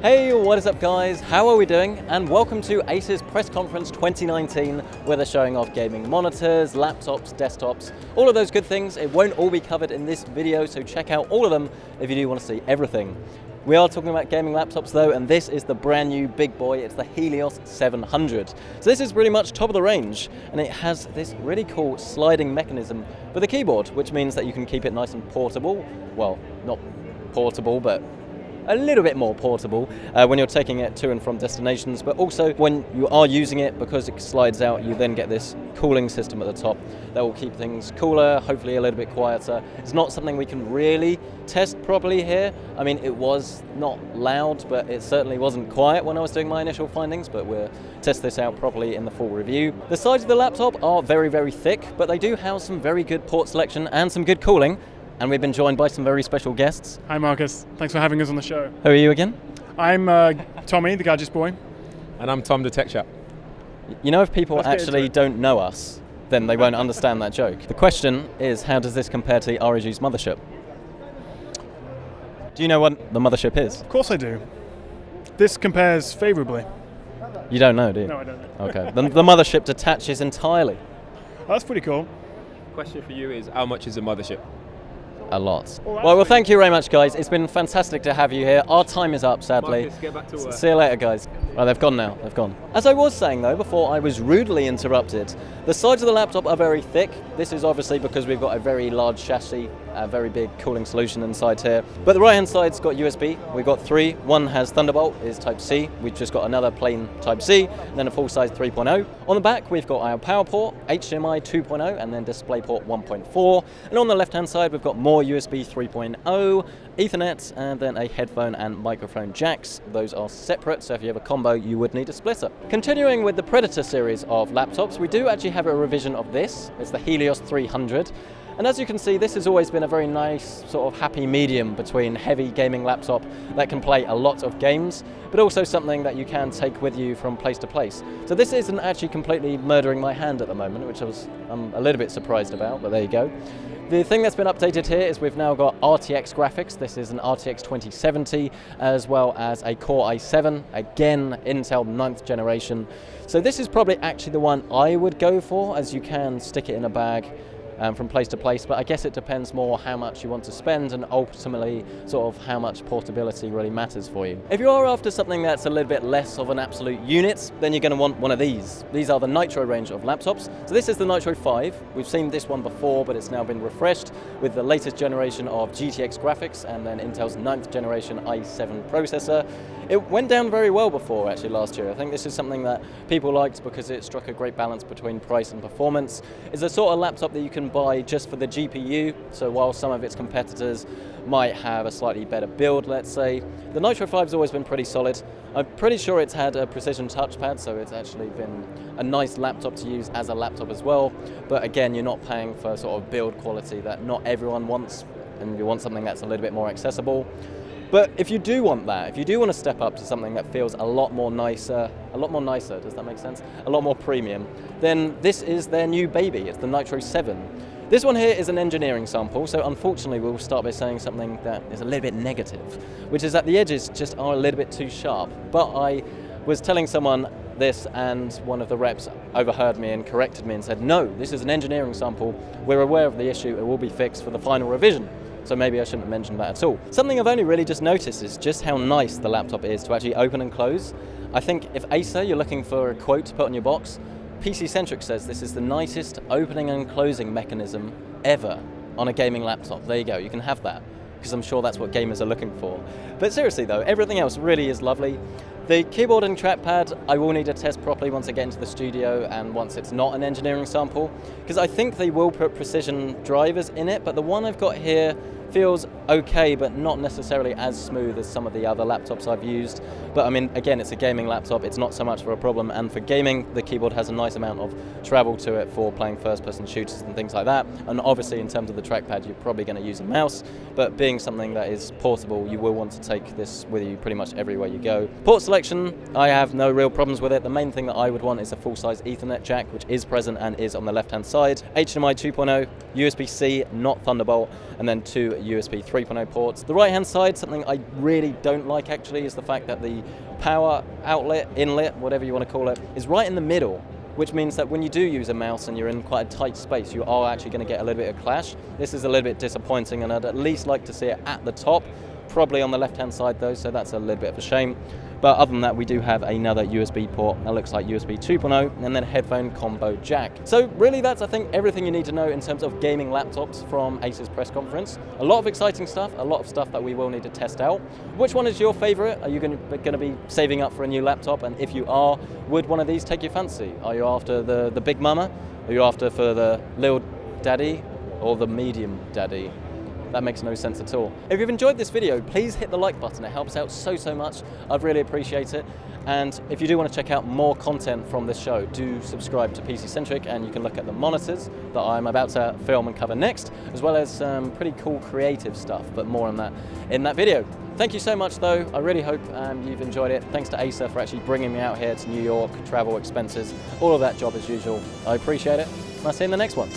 Hey, what is up guys? How are we doing? And welcome to Acer's Press Conference 2019, where they're showing off gaming monitors, laptops, desktops, all of those good things. It won't all be covered in this video, so check out all of them if you do want to see everything. We are talking about gaming laptops though, and this is the brand new big boy. It's the Helios 700. So this is pretty much top of the range, and it has this really cool sliding mechanism for the keyboard, which means that you can keep it nice and portable. Well, not portable, but a little bit more portable when you're taking it to and from destinations, but also when you are using it, because it slides out, you then get this cooling system at the top that will keep things cooler, hopefully a little bit quieter. It's not something we can really test properly here. I mean, it was not loud, but it certainly wasn't quiet when I was doing my initial findings, but we'll test this out properly in the full review. The sides of the laptop are very, very thick, but they do house some very good port selection and some good cooling. And we've been joined by some very special guests. Hi Marcus, thanks for having us on the show. Who are you again? I'm Tommy, the Gadgets boy. And I'm Tom, the tech chap. You know, if people actually don't know us, then they won't understand that joke. The question is, how does this compare to the ROG's mothership? Do you know what the mothership is? Of course I do. This compares favourably. You don't know, do you? No, I don't know. Okay, the mothership detaches entirely. Oh, that's pretty cool. Question for you is, how much is the mothership? A lot. Well, thank you very much, guys. It's been fantastic to have you here. Our time is up, sadly. Marcus, get back to work. See you later, guys. Oh, they've gone now. They've gone. As I was saying, though, before I was rudely interrupted, the sides of the laptop are very thick. This is obviously because we've got a very large chassis, a very big cooling solution inside here. But the right-hand side's got USB. We've got three. One has Thunderbolt, is Type-C. We've just got another plain Type-C, and then a full-size 3.0. On the back, we've got our power port, HDMI 2.0, and then DisplayPort 1.4. And on the left-hand side, we've got more USB 3.0, Ethernet, and then a headphone and microphone jacks. Those are separate, so if you have a combo, you would need a splitter. Continuing with the Predator series of laptops, we do actually have a revision of this. It's the Helios 300. And as you can see, this has always been a very nice sort of happy medium between heavy gaming laptop that can play a lot of games, but also something that you can take with you from place to place. So this isn't actually completely murdering my hand at the moment, which I'm a little bit surprised about, but there you go. The thing that's been updated here is we've now got RTX graphics. This is an RTX 2070, as well as a Core i7, again, Intel 9th generation. So this is probably actually the one I would go for, as you can stick it in a bag from place to place, but I guess it depends more how much you want to spend and ultimately sort of how much portability really matters for you. If you are after something that's a little bit less of an absolute unit, then you're going to want one of these. These are the Nitro range of laptops. So this is the Nitro 5. We've seen this one before, but it's now been refreshed with the latest generation of GTX graphics and then Intel's 9th generation i7 processor. It went down very well before, actually, last year. I think this is something that people liked because it struck a great balance between price and performance. It's a sort of laptop that you can buy just for the GPU, so while some of its competitors might have a slightly better build, let's say, the Nitro 5's always been pretty solid. I'm pretty sure it's had a precision touchpad, so it's actually been a nice laptop to use as a laptop as well. But again, you're not paying for sort of build quality that not everyone wants, and you want something that's a little bit more accessible. But if you do want that, if you do want to step up to something that feels a lot more nicer, does that make sense? A lot more premium, then this is their new baby. It's the Nitro 7. This one here is an engineering sample, so unfortunately we'll start by saying something that is a little bit negative, which is that the edges just are a little bit too sharp. But I was telling someone this, and one of the reps overheard me and corrected me and said, no, this is an engineering sample. We're aware of the issue. It will be fixed for the final revision. So maybe I shouldn't have mentioned that at all. Something I've only really just noticed is just how nice the laptop is to actually open and close. I think if Acer, you're looking for a quote to put on your box, Centric says this is the nicest opening and closing mechanism ever on a gaming laptop. There you go, you can have that, because I'm sure that's what gamers are looking for. But seriously though, everything else really is lovely. The keyboard and trackpad, I will need to test properly once I get into the studio and once it's not an engineering sample, because I think they will put precision drivers in it, but the one I've got here feels okay, but not necessarily as smooth as some of the other laptops I've used. But I mean, again, it's a gaming laptop, it's not so much for a problem, and for gaming, the keyboard has a nice amount of travel to it for playing first-person shooters and things like that. And obviously, in terms of the trackpad, you're probably going to use a mouse, but being something that is portable, you will want to take this with you pretty much everywhere you go. Port selection, I have no real problems with it. The main thing that I would want is a full-size Ethernet jack, which is present and is on the left-hand side. HDMI 2.0, USB-C, not Thunderbolt, and then two USB 3.0 ports. The right hand side, something I really don't like actually, is the fact that the power outlet, inlet, whatever you want to call it, is right in the middle, which means that when you do use a mouse and you're in quite a tight space, you are actually going to get a little bit of clash. This is a little bit disappointing, and I'd at least like to see it at the top, probably on the left hand side though, so that's a little bit of a shame. But other than that, we do have another USB port that looks like USB 2.0, and then a headphone combo jack. So really that's, I think, everything you need to know in terms of gaming laptops from Acer's press conference. A lot of exciting stuff, a lot of stuff that we will need to test out. Which one is your favorite? Are you going to be saving up for a new laptop? And if you are, would one of these take your fancy? Are you after the big mama? Are you after for the little daddy or the medium daddy? That makes no sense at all. If you've enjoyed this video, please hit the like button. It helps out so much. I'd really appreciate it. And if you do want to check out more content from this show, do subscribe to PC Centric, and you can look at the monitors that I'm about to film and cover next, as well as some pretty cool creative stuff, but more on that in that video. Thank you so much though. I really hope you've enjoyed it. Thanks to Acer for actually bringing me out here to New York, travel expenses, all of that job as usual. I appreciate it. I'll see you in the next one.